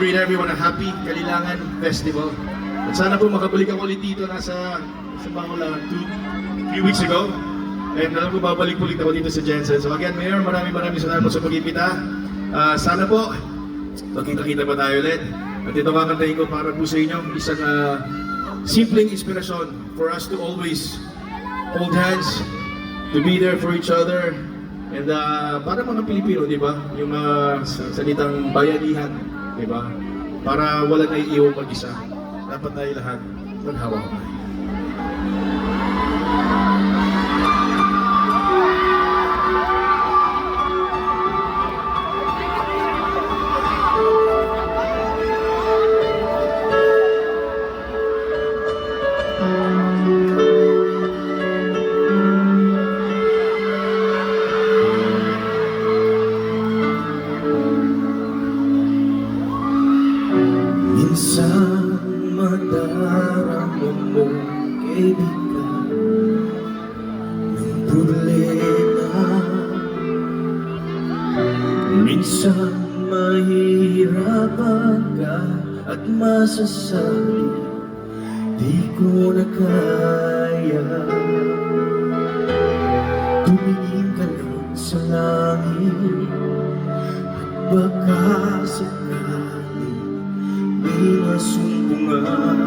celebrate everyone a happy Kalilangan Festival. At sana po makabalik ako ulit dito nasa Bangla 3 weeks ago. And alam ko babalik ulit ako dito sa Jensen. So again, Mayor, maraming salamat sa pag-ibita. Sana po, magkita-kita pa tayo ulit. At ito kakantahin ko para po sa inyo, isang simpleng inspirasyon for us to always hold hands, to be there for each other. And para mga Pilipino, di ba? Yung salitang bayanihan, di ba? Para wala na iiwang mag-isa. Dapat tayo lahat maghawak-hawak. Minsan madarama mo kaibigan ng problema. Minsan mahihirapan ka at masasabi di ko na kaya. Tumingin ka lang sa langit at baka sakali may masumbungan,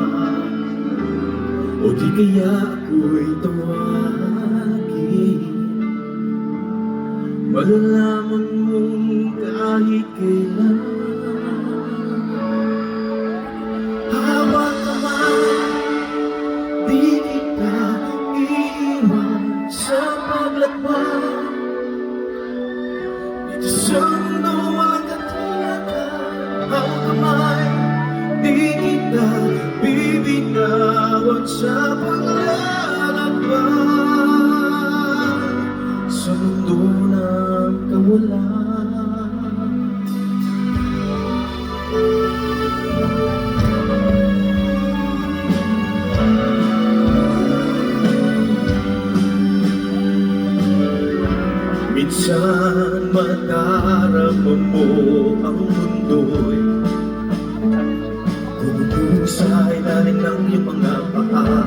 o di kaya ako'y tawagin. Malalaman mong kahit kailan hawak kamay, di kita iiwan sa paglakbay. Dito sa mundo walang katiyakan, hawak kamay, di kita bibitawan sa paglalakbay sa mundo ng kawalan. Minsan madarama mo ang mundo'y sa ilalim ng iyong mga paa,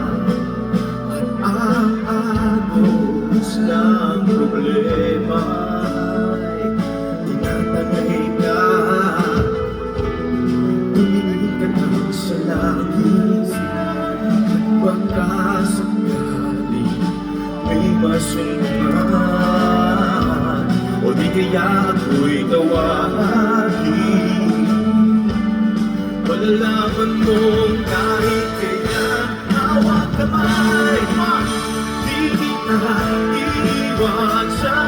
at ang agos ng problema ay tinatangay ka. Tumingin ka lang sa langit at baka sakali may masumbungan, o di kaya ako'y tawagin. Malalaman mong kahit kailan hawak kamay, di kita iiwan sa